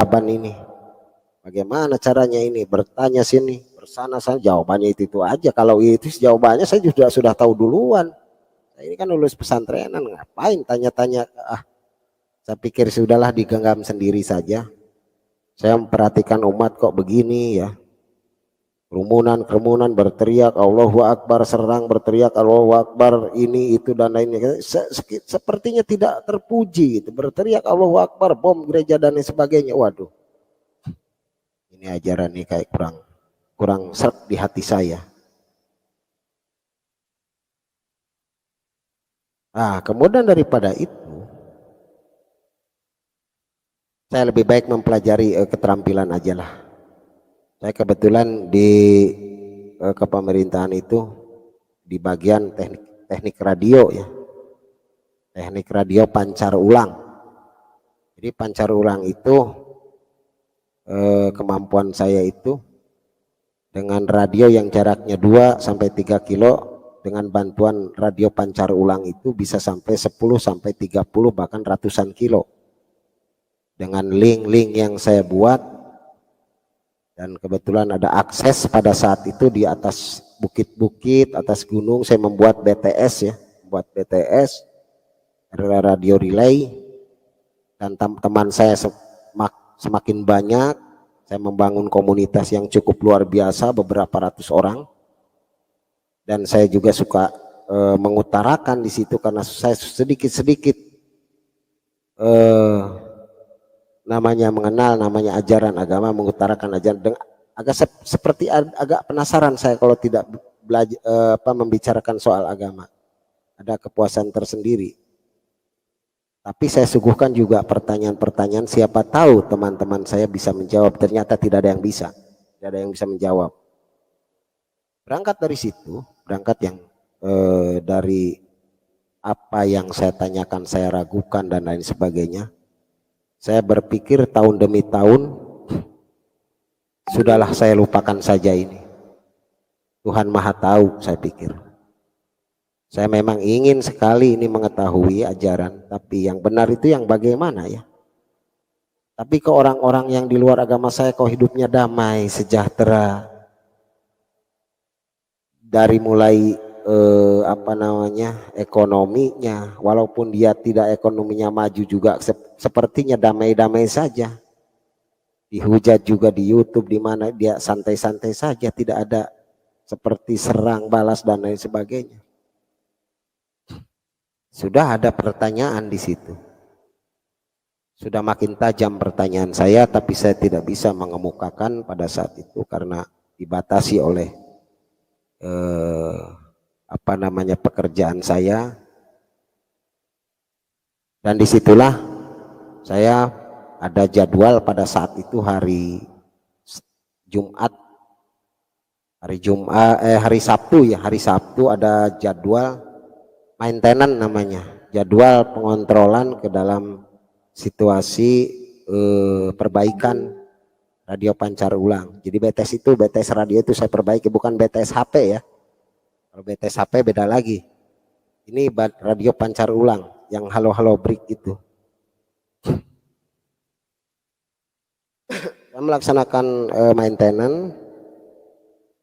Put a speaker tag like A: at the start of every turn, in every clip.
A: jawaban ini. Bagaimana caranya ini? Bertanya sini, bersana sana, jawabannya itu aja. Kalau itu jawabannya saya juga sudah tahu duluan. Saya ini kan lulus pesantrenan, ngapain tanya-tanya? Saya pikir sudahlah digenggam sendiri saja. Saya memperhatikan umat kok begini ya. Kerumunan berteriak Allahu Akbar, serang berteriak Allahu Akbar, ini itu dan lainnya. Sepertinya tidak terpuji gitu. Berteriak Allahu Akbar, bom gereja dan lain sebagainya. Waduh. Ini ajaran nih kayak kurang serp di hati saya. Kemudian daripada itu saya lebih baik mempelajari keterampilan aja lah. Saya kebetulan di kepemerintahan itu di bagian teknik radio ya. Teknik radio pancar ulang. Jadi pancar ulang itu kemampuan saya itu dengan radio yang jaraknya 2 sampai 3 kilo dengan bantuan radio pancar ulang itu bisa sampai 10 sampai 30 bahkan ratusan kilo. Dengan link-link yang saya buat dan kebetulan ada akses pada saat itu di atas bukit-bukit, atas gunung, saya membuat BTS ya, buat BTS radio relay dan teman saya semakin banyak. Saya membangun komunitas yang cukup luar biasa, beberapa ratus orang, dan saya juga suka mengutarakan di situ karena saya sedikit-sedikit namanya mengenal namanya ajaran agama, mengutarakan ajaran. Seperti agak penasaran saya kalau tidak belajar membicarakan soal agama, ada kepuasan tersendiri. Tapi saya suguhkan juga pertanyaan-pertanyaan, siapa tahu teman-teman saya bisa menjawab. Ternyata tidak ada yang bisa, tidak ada yang bisa menjawab. Berangkat dari situ, dari apa yang saya tanyakan, saya ragukan dan lain sebagainya. Saya berpikir tahun demi tahun, sudahlah saya lupakan saja ini. Tuhan Maha Tahu, saya pikir. Saya memang ingin sekali ini mengetahui ajaran, tapi yang benar itu yang bagaimana ya? Tapi ke orang-orang yang di luar agama saya kok hidupnya damai, sejahtera. Dari mulai ekonominya, walaupun dia tidak ekonominya maju juga sepertinya damai-damai saja. Dihujat juga di YouTube, di mana dia santai-santai saja, tidak ada seperti serang balas dan lain sebagainya. Sudah ada pertanyaan di situ. Sudah makin tajam pertanyaan saya, tapi saya tidak bisa mengemukakan pada saat itu karena dibatasi oleh pekerjaan saya. Dan disitulah saya ada jadwal pada saat itu hari Sabtu ada jadwal maintenance namanya, jadwal pengontrolan ke dalam situasi perbaikan radio pancar ulang. Jadi BTS radio itu saya perbaiki, bukan BTS HP ya. Kalau BTS HP beda lagi. Ini radio pancar ulang yang halo break itu. Saya melaksanakan maintenance.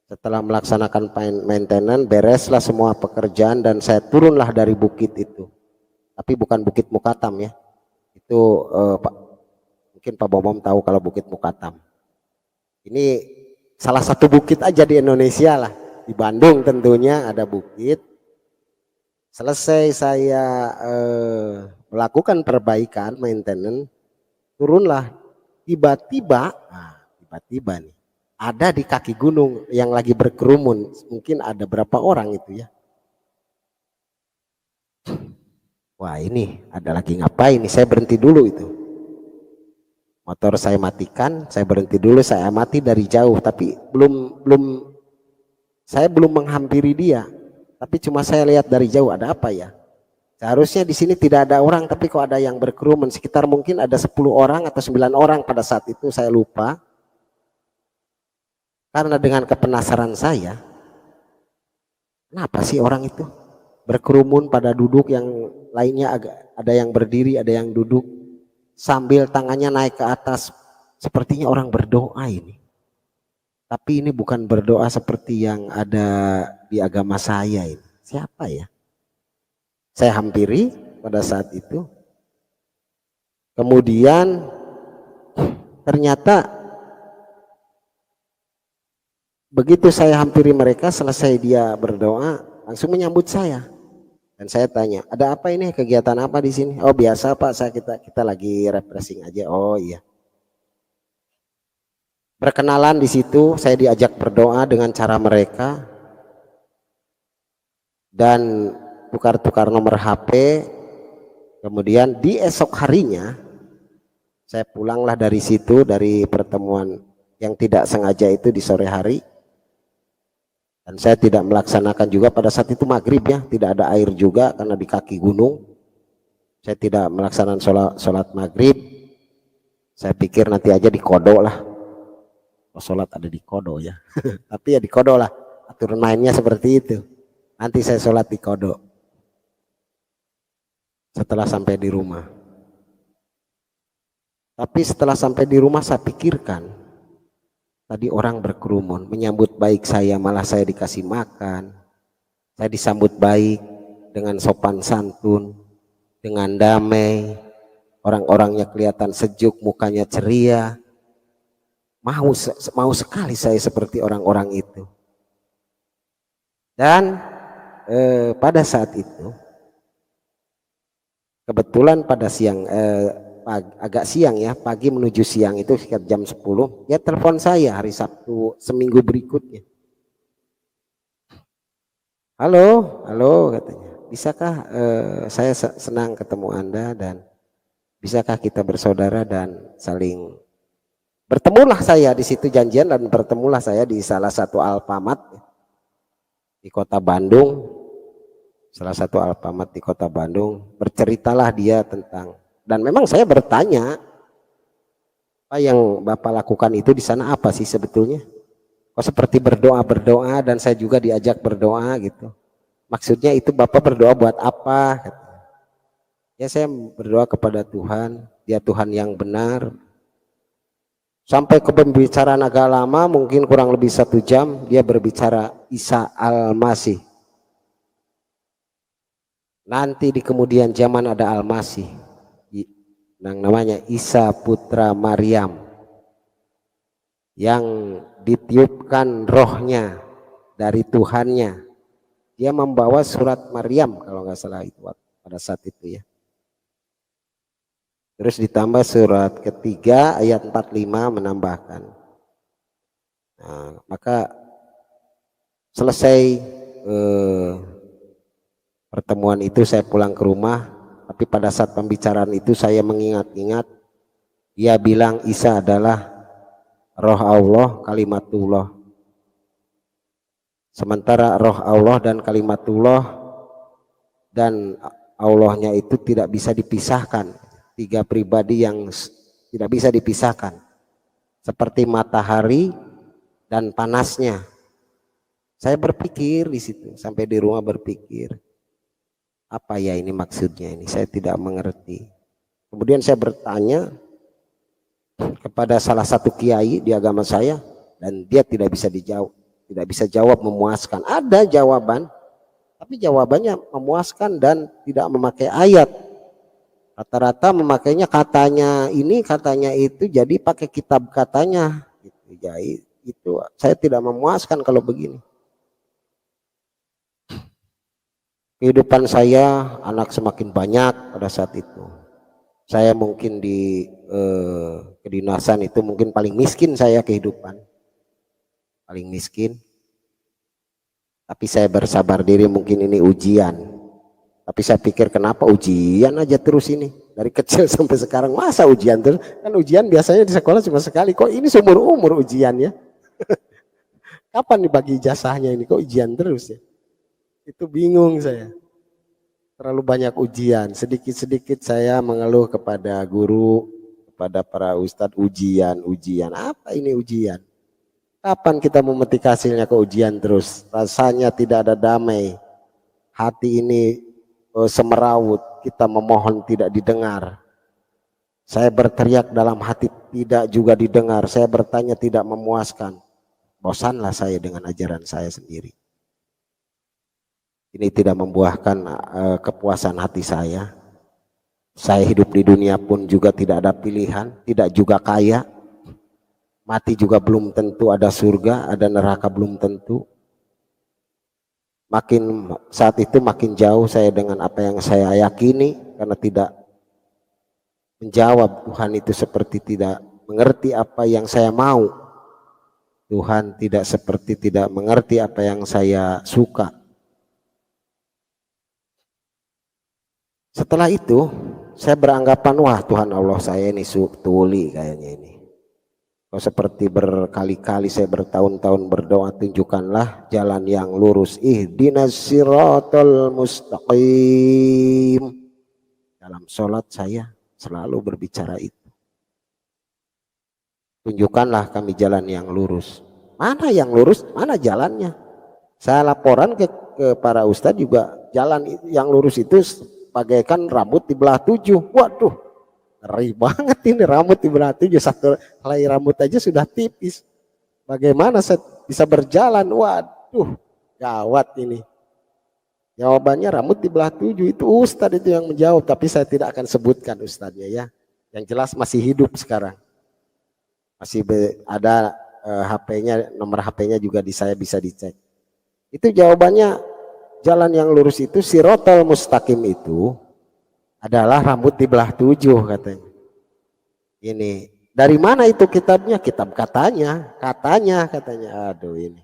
A: Setelah melaksanakan maintenance, bereslah semua pekerjaan dan saya turunlah dari bukit itu. Tapi bukan Bukit Mukatam ya. Itu mungkin Pak Bomom tahu kalau Bukit Mukatam. Ini salah satu bukit aja di Indonesia lah. Di Bandung tentunya ada bukit. Selesai saya melakukan perbaikan, maintenance, turunlah. Tiba-tiba nih, ada di kaki gunung yang lagi berkerumun, mungkin ada berapa orang itu ya. Wah, ini ada lagi ngapain nih, saya berhenti dulu itu. Motor saya matikan, saya berhenti dulu, saya amati dari jauh, tapi saya belum menghampiri dia. Tapi cuma saya lihat dari jauh, ada apa ya? Seharusnya di sini tidak ada orang, tapi kok ada yang berkerumun, sekitar mungkin ada 10 orang atau 9 orang pada saat itu, saya lupa. Karena dengan kepenasaran saya, kenapa sih orang itu berkerumun pada duduk, yang lainnya ada yang berdiri, ada yang duduk, sambil tangannya naik ke atas sepertinya orang berdoa ini. Tapi ini bukan berdoa seperti yang ada di agama saya ini. Siapa ya? Saya hampiri pada saat itu. Kemudian ternyata begitu saya hampiri mereka, selesai dia berdoa, langsung menyambut saya. Dan saya tanya, ada apa ini, kegiatan apa di sini? Oh biasa Pak, kita lagi refreshing aja. Oh iya. Perkenalan di situ, saya diajak berdoa dengan cara mereka dan tukar-tukar nomor HP. Kemudian di esok harinya saya pulanglah dari situ, dari pertemuan yang tidak sengaja itu di sore hari. Dan saya tidak melaksanakan juga pada saat itu maghrib ya, tidak ada air juga karena di kaki gunung. Saya tidak melaksanakan sholat maghrib. Saya pikir nanti aja di kodo lah. Sholat ada di kodo ya. Tapi ya di kodo lah, aturan mainnya seperti itu. Nanti saya sholat di kodo setelah sampai di rumah. Tapi setelah sampai di rumah saya pikirkan, tadi orang berkerumun menyambut baik saya, malah saya dikasih makan, saya disambut baik dengan sopan santun, dengan damai, orang-orangnya kelihatan sejuk, mukanya ceria. Mau sekali saya seperti orang-orang itu. Dan pada saat itu kebetulan pada siang, agak siang ya, pagi menuju siang itu sekitar jam 10, ya telepon saya hari Sabtu seminggu berikutnya. Halo katanya, bisakah saya senang ketemu Anda dan bisakah kita bersaudara dan saling. Bertemulah saya di situ, janjian, dan bertemulah saya di salah satu Alfamart di kota Bandung. Salah satu Alfamart di kota Bandung. Berceritalah dia tentang, dan memang saya bertanya, apa yang Bapak lakukan itu di sana apa sih sebetulnya? Kok seperti berdoa dan saya juga diajak berdoa gitu. Maksudnya itu Bapak berdoa buat apa? Ya saya berdoa kepada Tuhan, Dia Tuhan yang benar. Sampai ke pembicaraan agak lama, mungkin kurang lebih 1 jam, dia berbicara Isa Al-Masih. Nanti di kemudian zaman ada Al-Masih, yang namanya Isa putra Maryam, yang ditiupkan rohnya dari Tuhannya. Dia membawa surat Maryam kalau nggak salah itu pada saat itu ya. Terus ditambah surat ketiga ayat 45 menambahkan. Nah, maka selesai pertemuan itu saya pulang ke rumah. Tapi pada saat pembicaraan itu saya mengingat-ingat, dia bilang Isa adalah roh Allah, kalimatullah. Sementara roh Allah dan kalimatullah dan Allahnya itu tidak bisa dipisahkan. 3 pribadi yang tidak bisa dipisahkan, seperti matahari dan panasnya. Saya berpikir di situ, sampai di rumah berpikir, apa ya ini maksudnya ini, saya tidak mengerti. Kemudian saya bertanya kepada salah satu kiai di agama saya, dan dia tidak bisa jawab memuaskan. Ada jawaban, tapi jawabannya memuaskan dan tidak memakai ayat. Rata-rata memakainya katanya ini, katanya itu, jadi pakai kitab katanya. Jadi itu saya tidak memuaskan kalau begini. Kehidupan saya, anak semakin banyak pada saat itu. Saya mungkin di kedinasan itu mungkin paling miskin saya kehidupan. Paling miskin. Tapi saya bersabar diri, mungkin ini ujian. Tapi saya pikir kenapa ujian aja terus ini. Dari kecil sampai sekarang masa ujian terus. Kan ujian biasanya di sekolah cuma sekali. Kok ini seumur umur ujian ya. Kapan dibagi ijazahnya ini, kok ujian terus ya. Itu bingung saya. Terlalu banyak ujian. Sedikit-sedikit saya mengeluh kepada guru, kepada para ustadz, ujian. Apa ini ujian? Kapan kita memetik hasilnya ke ujian terus? Rasanya tidak ada damai. Hati ini semerawut, kita memohon tidak didengar. Saya berteriak dalam hati tidak juga didengar. Saya bertanya tidak memuaskan. Bosanlah saya dengan ajaran saya sendiri. Ini tidak membuahkan kepuasan hati saya. Saya hidup di dunia pun juga tidak ada pilihan, tidak juga kaya. Mati juga belum tentu ada surga, ada neraka belum tentu. Makin saat itu makin jauh saya dengan apa yang saya yakini, karena tidak menjawab Tuhan itu seperti tidak mengerti apa yang saya mau. Tuhan tidak seperti tidak mengerti apa yang saya suka. Setelah itu saya beranggapan, wah Tuhan Allah saya ini tuli kayaknya ini. Kau seperti berkali-kali saya bertahun-tahun berdoa, tunjukkanlah jalan yang lurus. Ihdinas siratal mustaqim. Dalam sholat saya selalu berbicara itu. Tunjukkanlah kami jalan yang lurus. Mana yang lurus, mana jalannya? Saya laporan ke para ustadz juga, jalan yang lurus itu bagaikan rambut dibelah 7. Waduh, ngeri banget ini rambut dibelah 7. Satu helai rambut aja sudah tipis. Bagaimana saya bisa berjalan? Waduh, gawat ini. Jawabannya rambut dibelah 7. Itu ustadz itu yang menjawab, tapi saya tidak akan sebutkan ustadznya ya. Yang jelas masih hidup sekarang. Masih ada HP-nya, nomor HP-nya juga saya bisa dicek. Itu jawabannya, jalan yang lurus itu sirotol mustaqim itu adalah rambut dibelah 7 katanya. Ini dari mana itu kitabnya? Kitab katanya. Aduh ini.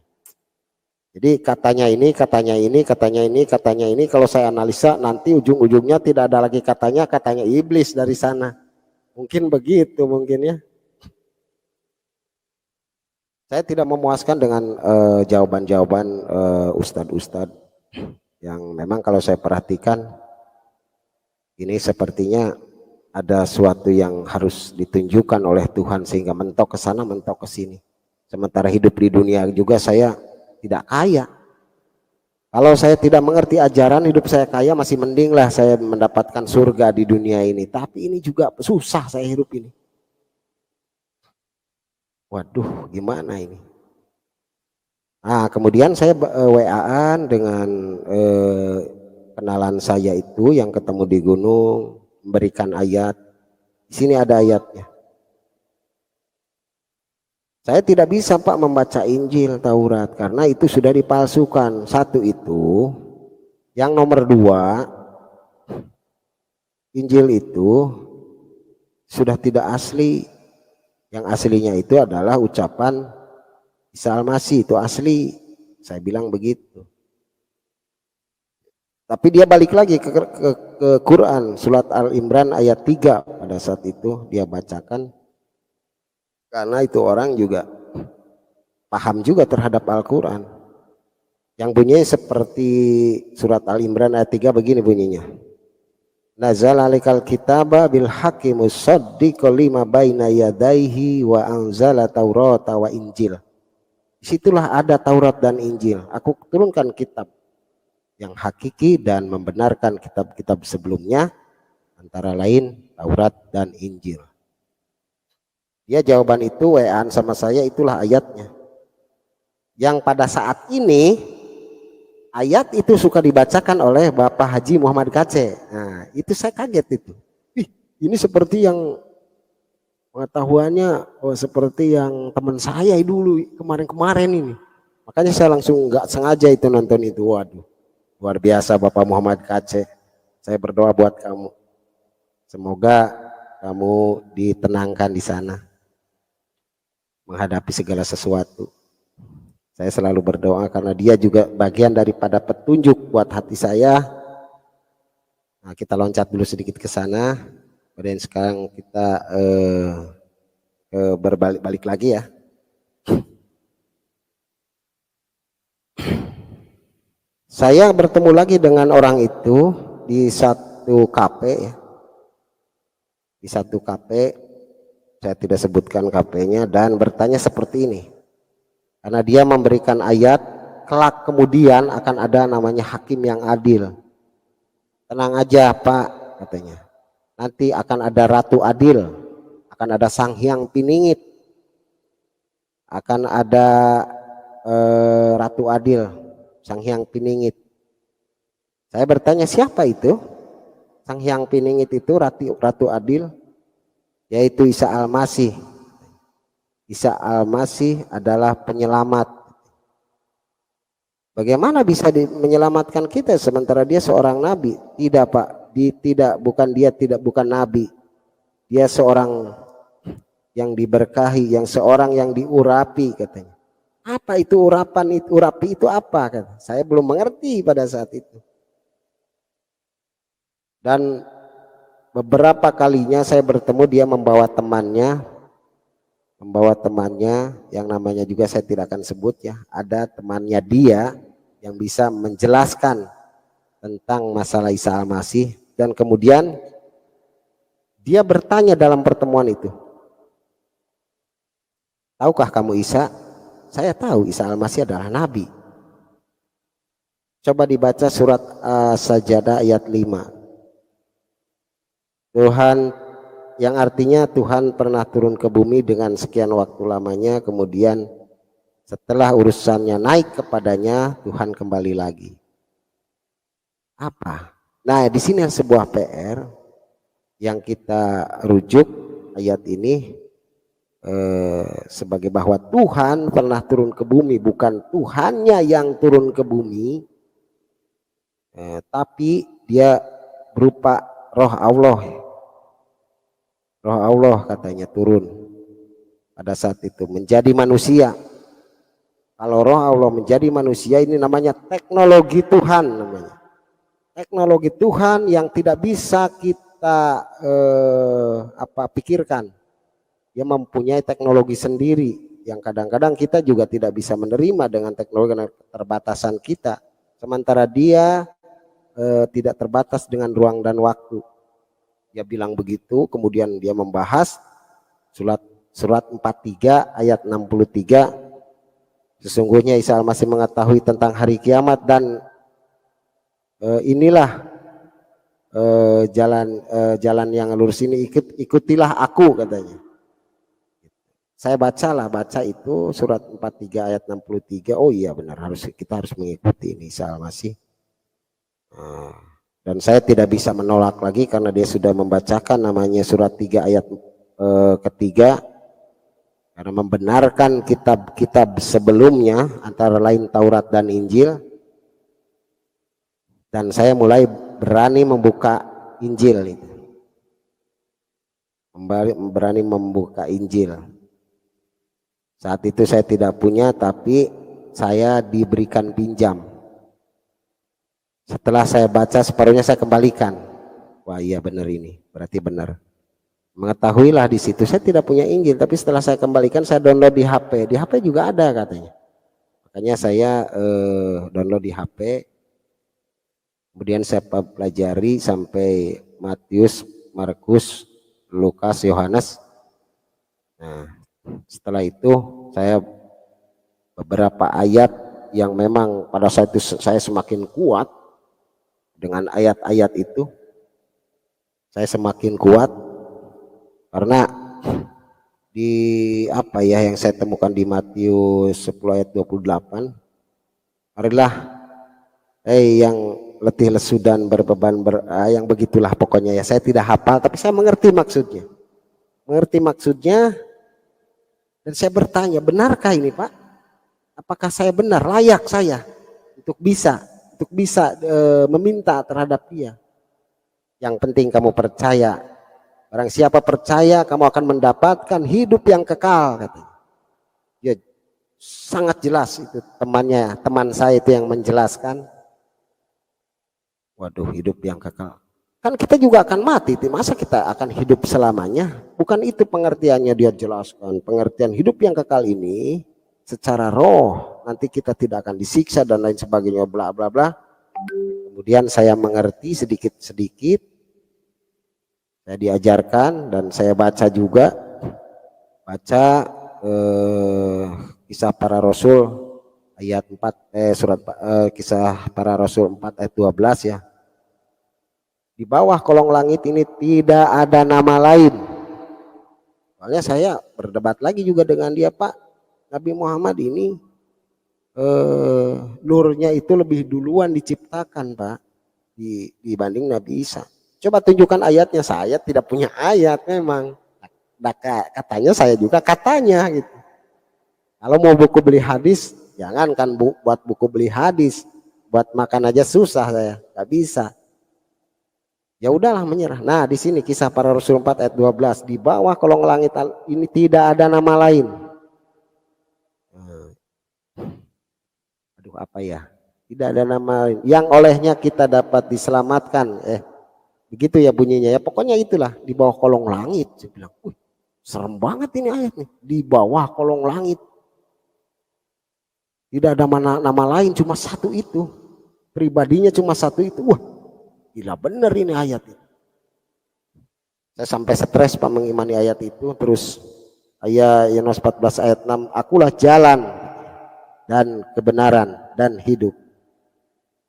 A: Jadi katanya ini, katanya ini, katanya ini, katanya ini. Kalau saya analisa nanti ujung-ujungnya tidak ada lagi katanya iblis dari sana. Mungkin begitu mungkin ya. Saya tidak memuaskan dengan jawaban-jawaban ustadz-ustadz yang memang kalau saya perhatikan ini sepertinya ada suatu yang harus ditunjukkan oleh Tuhan sehingga mentok ke sana, mentok ke sini. Sementara hidup di dunia juga saya tidak kaya. Kalau saya tidak mengerti ajaran, hidup saya kaya masih mending lah saya mendapatkan surga di dunia ini. Tapi ini juga susah saya hidup ini. Waduh, gimana ini? Nah, kemudian saya WA-an dengan kenalan saya itu yang ketemu di gunung, memberikan ayat. Di sini ada ayatnya. Saya tidak bisa Pak membaca Injil, Taurat, karena itu sudah dipalsukan. Satu itu, yang nomor 2, Injil itu sudah tidak asli. Yang aslinya itu adalah ucapan Isa Al-Masih, itu asli. Saya bilang begitu. Tapi dia balik lagi ke Quran, surat Al-Imran ayat 3 pada saat itu dia bacakan. Karena itu orang juga paham juga terhadap Al-Quran. Yang bunyinya seperti surat Al-Imran ayat 3 begini bunyinya. Nazal alikal kitaba bil haqqi musaddiqan lima baina yadayhi wa anzala taurata wa injil. Disitulah ada Taurat dan Injil. Aku turunkan kitab yang hakiki dan membenarkan kitab-kitab sebelumnya, antara lain Taurat dan Injil. Dia jawaban itu WA-an sama saya, itulah ayatnya. Yang pada saat ini ayat itu suka dibacakan oleh Bapak Haji Muhammad Kace. Nah, itu saya kaget itu. Ini seperti yang pengetahuannya seperti yang teman saya dulu kemarin-kemarin ini. Makanya saya langsung nggak sengaja itu nonton itu. Waduh, luar biasa Bapak Muhammad Kace. Saya berdoa buat kamu. Semoga kamu ditenangkan di sana menghadapi segala sesuatu. Saya selalu berdoa karena dia juga bagian daripada petunjuk buat hati saya. Nah, kita loncat dulu sedikit ke sana. Kemudian sekarang kita berbalik-balik lagi ya. Saya bertemu lagi dengan orang itu di satu kafe ya. Di satu kafe, saya tidak sebutkan kafenya, dan bertanya seperti ini. Karena dia memberikan ayat, kelak kemudian akan ada namanya hakim yang adil. Tenang aja Pak, katanya. nanti akan ada Ratu Adil, akan ada Sang Hyang Piningit, akan ada Ratu Adil, Sang Hyang Piningit. Saya bertanya, siapa itu Sang Hyang Piningit itu, Ratu Adil? Yaitu Isa Al-Masih. Isa Al-Masih adalah penyelamat. Bagaimana bisa menyelamatkan kita sementara dia seorang nabi? Tidak, Pak. Bukan nabi. Dia seorang yang diberkahi, seorang yang diurapi katanya. Apa itu urapan itu? Urapi itu apa? Kata. Saya belum mengerti pada saat itu. Dan beberapa kalinya saya bertemu, dia membawa temannya yang namanya juga saya tidak akan sebut ya. Ada temannya dia yang bisa menjelaskan tentang masalah Isa Al-Masih, dan kemudian dia bertanya dalam pertemuan itu, tahukah kamu Isa? Saya tahu Isa Al-Masih adalah nabi. Coba dibaca surat As-Sajdah ayat 5. Tuhan, yang artinya Tuhan pernah turun ke bumi dengan sekian waktu lamanya, kemudian setelah urusannya naik kepadanya, Tuhan kembali lagi. Apa? Nah, di sini sebuah PR yang kita rujuk ayat ini sebagai bahwa Tuhan pernah turun ke bumi, bukan Tuhannya yang turun ke bumi, tapi dia berupa roh Allah. Roh Allah katanya turun pada saat itu menjadi manusia. Kalau roh Allah menjadi manusia, ini namanya teknologi Tuhan namanya. Teknologi Tuhan yang tidak bisa kita pikirkan. Dia mempunyai teknologi sendiri yang kadang-kadang kita juga tidak bisa menerima dengan teknologi keterbatasan kita. Sementara dia tidak terbatas dengan ruang dan waktu. Dia bilang begitu, kemudian dia membahas surat 43 ayat 63. Sesungguhnya Isa Al-Masih mengetahui tentang hari kiamat, dan inilah jalan yang lurus ini, ikutilah aku katanya. Saya baca itu surat 43 ayat 63. Oh iya benar, kita harus mengikuti ini Isa Al-Masih. Dan saya tidak bisa menolak lagi karena dia sudah membacakan namanya surat 3 ayat ketiga, karena membenarkan kitab-kitab sebelumnya antara lain Taurat dan Injil. Dan saya mulai berani membuka Injil itu. Berani membuka Injil. Saat itu saya tidak punya, tapi saya diberikan pinjam. Setelah saya baca separuhnya saya kembalikan. Wah iya benar, ini berarti benar. Mengetahuilah di situ saya tidak punya Injil, tapi setelah saya kembalikan saya download di HP. Di HP juga ada katanya. Makanya saya download di HP. Kemudian saya pelajari sampai Matius, Markus, Lukas, Yohanes. Nah, setelah itu saya beberapa ayat yang memang pada saat itu saya semakin kuat. Dengan ayat-ayat itu saya semakin kuat, karena di yang saya temukan di Matius 10 ayat 28, marilah yang letih lesu dan berbeban yang begitulah pokoknya ya, saya tidak hafal tapi saya mengerti maksudnya. Dan saya bertanya, benarkah ini Pak? Apakah saya benar, layak saya untuk bisa meminta terhadap dia? Yang penting kamu percaya. Barang siapa percaya, kamu akan mendapatkan hidup yang kekal, katanya. Ya, sangat jelas itu teman saya itu yang menjelaskan. Waduh, hidup yang kekal. Kan kita juga akan mati, masa kita akan hidup selamanya? Bukan itu pengertiannya dia jelaskan. Pengertian hidup yang kekal ini secara roh, nanti kita tidak akan disiksa dan lain sebagainya, bla bla bla. Kemudian saya mengerti sedikit-sedikit, saya diajarkan dan saya baca juga, Kisah Para Rasul ayat 4 Kisah Para Rasul 4 ayat 12 ya. Di bawah kolong langit ini tidak ada nama lain. Soalnya saya berdebat lagi juga dengan dia, Pak, Nabi Muhammad ini nurnya itu lebih duluan diciptakan, Pak, dibanding Nabi Isa. Coba tunjukkan ayatnya. Saya tidak punya ayat memang. Katanya saya juga katanya gitu. Kalau mau buku beli hadis, jangan kan buat buku beli hadis, buat makan aja susah saya, nggak bisa. Ya udahlah menyerah. Nah di sini kisah para Rasul 4 ayat 12, di bawah kolong langit ini tidak ada nama lain. Aduh apa ya? Tidak ada nama lain yang olehnya kita dapat diselamatkan. Begitu ya bunyinya ya. Pokoknya itulah di bawah kolong langit. Saya bilang, serem banget ini ayat nih. Di bawah kolong langit. Tidak ada nama lain, cuma satu itu. Pribadinya cuma satu itu. Wah, gila bener ini ayat itu. Saya sampai stres Pak mengimani ayat itu. Terus ayat Yohanes 14 ayat 6, akulah jalan dan kebenaran dan hidup.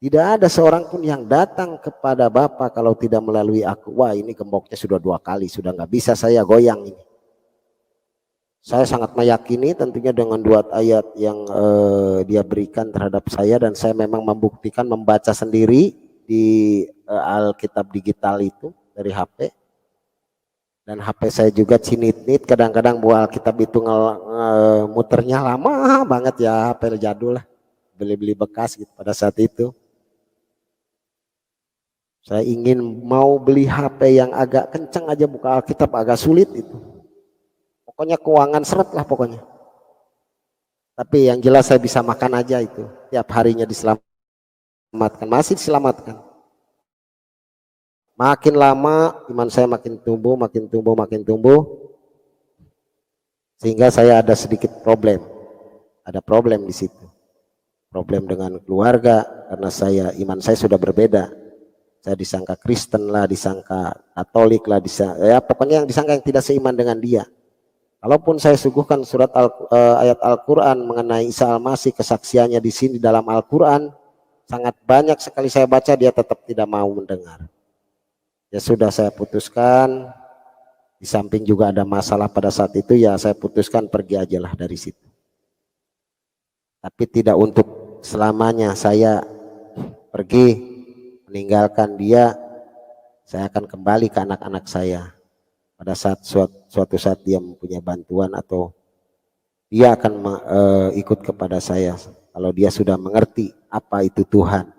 A: Tidak ada seorang pun yang datang kepada Bapa kalau tidak melalui aku. Wah ini gemboknya sudah 2 kali, sudah nggak bisa saya goyang ini. Saya sangat meyakini tentunya dengan 2 ayat yang dia berikan terhadap saya, dan saya memang membuktikan membaca sendiri di Alkitab digital itu dari HP. Dan HP saya juga cinit-nit, kadang-kadang buat Alkitab itu muternya lama banget ya, HP jadul lah, beli-beli bekas gitu pada saat itu. Saya ingin mau beli HP yang agak kencang aja, buka Alkitab agak sulit itu. Pokoknya keuangan seret lah pokoknya. Tapi yang jelas saya bisa makan aja itu. Tiap harinya diselamatkan, masih diselamatkan. Makin lama iman saya makin tumbuh, makin tumbuh, makin tumbuh. Sehingga saya ada sedikit problem. Ada problem di situ. Problem dengan keluarga karena iman saya sudah berbeda. Saya disangka Kristen lah, disangka Katolik lah, ya pokoknya yang disangka yang tidak seiman dengan dia. Kalaupun saya suguhkan ayat Al-Quran mengenai Isa Al-Masih, kesaksiannya di sini dalam Al-Quran sangat banyak sekali saya baca, dia tetap tidak mau mendengar. Ya sudah saya putuskan, di samping juga ada masalah pada saat itu, ya saya putuskan pergi aja lah dari situ. Tapi tidak untuk selamanya saya pergi meninggalkan dia, saya akan kembali ke anak-anak saya. Pada saat suatu saat dia mempunyai bantuan atau dia akan ikut kepada saya kalau dia sudah mengerti apa itu Tuhan.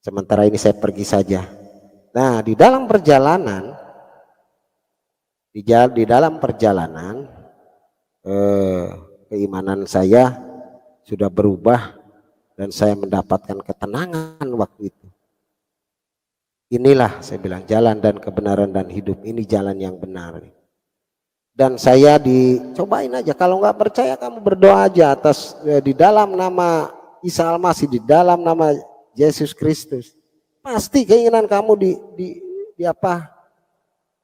A: Sementara ini saya pergi saja. Nah di dalam perjalanan keimanan saya sudah berubah dan saya mendapatkan ketenangan waktu itu. Inilah saya bilang jalan dan kebenaran dan hidup, ini jalan yang benar. Dan saya dicobain aja, kalau nggak percaya kamu berdoa aja atas di dalam nama Isa Al-Masih, di dalam nama Yesus Kristus. Pasti keinginan kamu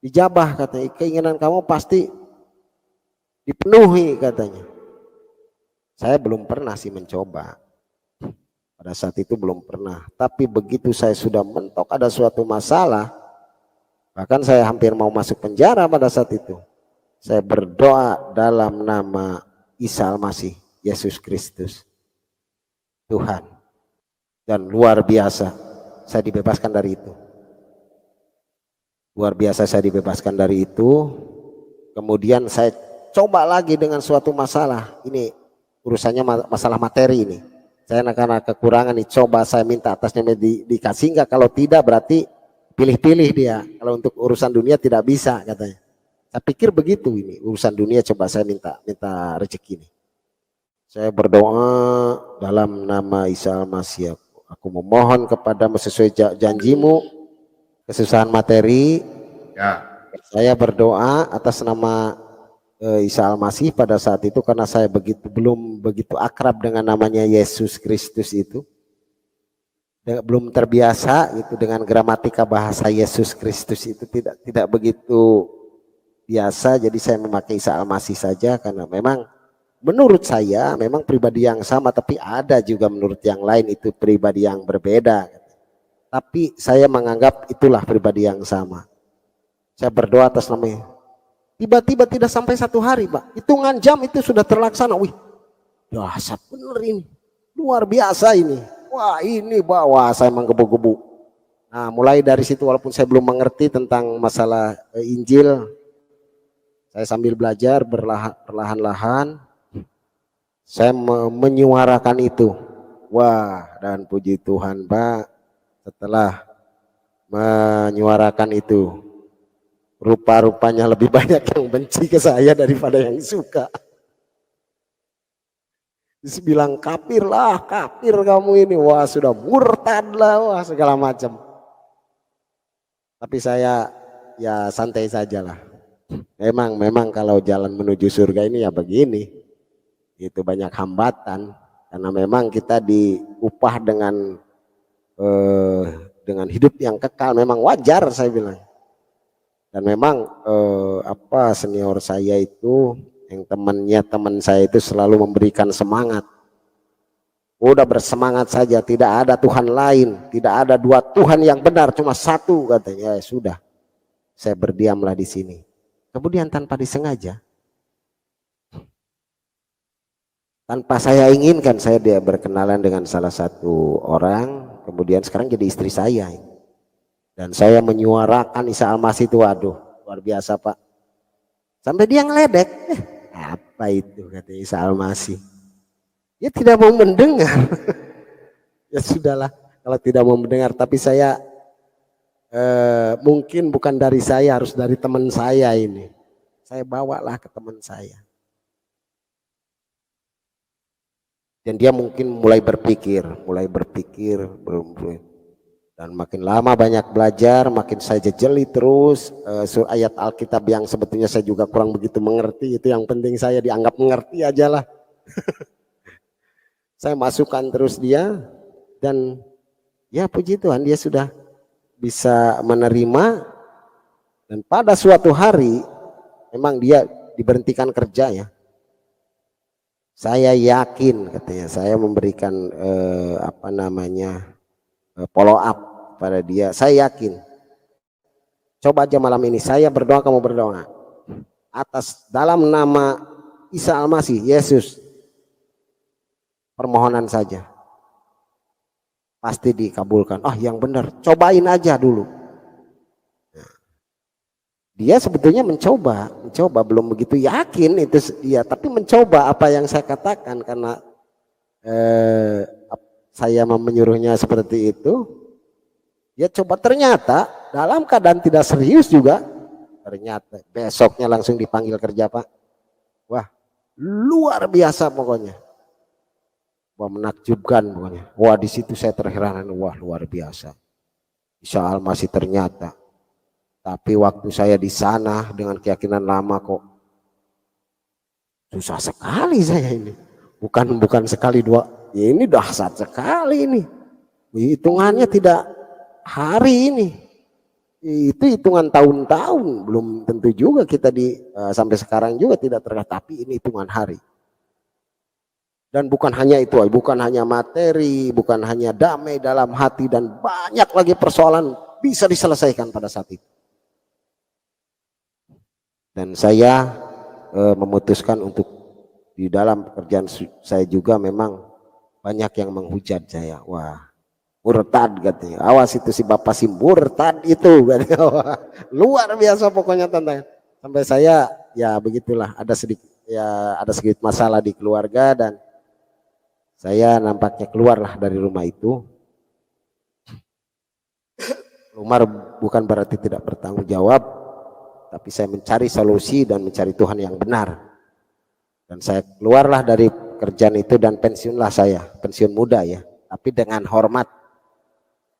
A: dijabah katanya, keinginan kamu pasti dipenuhi katanya. Saya belum pernah sih mencoba. Pada saat itu belum pernah, tapi begitu saya sudah mentok ada suatu masalah, bahkan saya hampir mau masuk penjara pada saat itu, saya berdoa dalam nama Isa Al-Masih, Yesus Kristus, Tuhan. Dan luar biasa, saya dibebaskan dari itu. Luar biasa saya dibebaskan dari itu. Kemudian saya coba lagi dengan suatu masalah, ini urusannya masalah materi ini. Saya karena kekurangan nih, coba saya minta atasnya dikasih enggak, kalau tidak berarti pilih-pilih dia, kalau untuk urusan dunia tidak bisa katanya. Saya pikir begitu, ini urusan dunia coba saya minta rezeki nih. Saya berdoa dalam nama Isa Al-Masih, aku memohon kepadamu sesuai janjimu, kesusahan materi ya. Saya berdoa atas nama Isa Al-Masih pada saat itu karena saya belum begitu akrab dengan namanya Yesus Kristus itu, belum terbiasa itu dengan gramatika bahasa Yesus Kristus itu tidak begitu biasa, jadi saya memakai Isa Al-Masih saja karena memang menurut saya memang pribadi yang sama, tapi ada juga menurut yang lain itu pribadi yang berbeda. tapi saya menganggap itulah pribadi yang sama. Saya berdoa atas namanya. Tiba-tiba tidak sampai 1 hari, Pak. Hitungan jam itu sudah terlaksana. Wih, dahsyat bener ini. Luar biasa ini. Wah ini bawa saya menggebu-gebu. Nah mulai dari situ walaupun saya belum mengerti tentang masalah Injil. Saya sambil belajar perlahan-lahan. Saya menyuarakan itu. Wah dan puji Tuhan Pak. Setelah menyuarakan itu. Rupa-rupanya lebih banyak yang benci ke saya daripada yang suka. Bilang kafir lah, kafir kamu ini, wah sudah murtad lah, wah segala macam. Tapi saya ya santai saja lah. Memang kalau jalan menuju surga ini ya begini, itu banyak hambatan karena memang kita diupah dengan hidup yang kekal, memang wajar saya bilang. Dan memang senior saya itu yang teman saya itu selalu memberikan semangat. Udah bersemangat saja, tidak ada Tuhan lain, tidak ada 2 Tuhan yang benar, cuma 1 katanya. Ya sudah, saya berdiamlah di sini. Kemudian tanpa disengaja, tanpa saya inginkan, dia berkenalan dengan salah satu orang, kemudian sekarang jadi istri saya. Dan saya menyuarakan Isa Al-Masih itu, waduh luar biasa Pak. Sampai dia ngeledek, apa itu kata Isa Al-Masih. Dia tidak mau mendengar. Ya sudahlah kalau tidak mau mendengar, tapi saya mungkin bukan dari saya, harus dari teman saya ini. Saya bawalah ke teman saya. Dan dia mungkin mulai berpikir. Dan makin lama banyak belajar, makin saya jejeli terus ayat Alkitab yang sebetulnya saya juga kurang begitu mengerti. Itu yang penting saya dianggap mengerti aja lah. Saya masukkan terus dia, dan ya puji Tuhan dia sudah bisa menerima. Dan pada suatu hari memang dia diberhentikan kerja ya. Saya yakin katanya, saya memberikan follow up pada dia. Saya yakin. Coba aja malam ini saya berdoa, kamu berdoa atas dalam nama Isa Al-Masih, Yesus. Permohonan saja pasti dikabulkan. Yang benar, cobain aja dulu. Nah, dia sebetulnya mencoba belum begitu yakin itu dia, tapi mencoba apa yang saya katakan karena saya menyuruhnya seperti itu. Dia coba, ternyata dalam keadaan tidak serius juga, ternyata besoknya langsung dipanggil kerja Pak. Wah luar biasa pokoknya. Wah menakjubkan pokoknya. Wah di situ saya terheran, wah luar biasa. Isa Al-Masih ternyata. Tapi waktu saya di sana dengan keyakinan lama kok susah sekali saya ini. Bukan sekali 2. Ya ini dahsyat sekali ini. Hitungannya tidak hari ini. Itu hitungan tahun-tahun. Belum tentu juga kita sampai sekarang juga tidak terlihat. Tapi ini hitungan hari. Dan bukan hanya itu, bukan hanya materi, bukan hanya damai dalam hati, dan banyak lagi persoalan bisa diselesaikan pada saat itu. Dan saya memutuskan untuk di dalam pekerjaan saya juga memang banyak yang menghujat saya. Wah murtad katanya, awas itu si bapak si murtad itu katanya. Wah, luar biasa pokoknya tante. Sampai saya ya begitulah, ada sedikit masalah di keluarga, dan saya nampaknya keluarlah dari rumah itu. Keluar bukan berarti tidak bertanggung jawab, tapi saya mencari solusi dan mencari Tuhan yang benar. Dan saya keluarlah dari kerjaan itu dan pensiunlah saya, pensiun muda ya, tapi dengan hormat.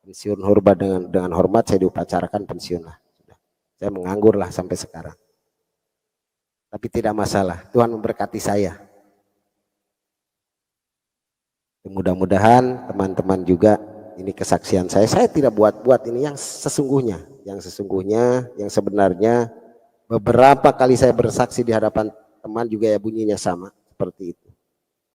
A: Pensiun dengan hormat, saya diupacarakan pensiun lah. Saya menganggur lah sampai sekarang. Tapi tidak masalah, Tuhan memberkati saya. Mudah-mudahan teman-teman juga, ini kesaksian saya tidak buat-buat, ini yang sesungguhnya, yang sebenarnya. Beberapa kali saya bersaksi di hadapan teman juga ya bunyinya sama seperti itu.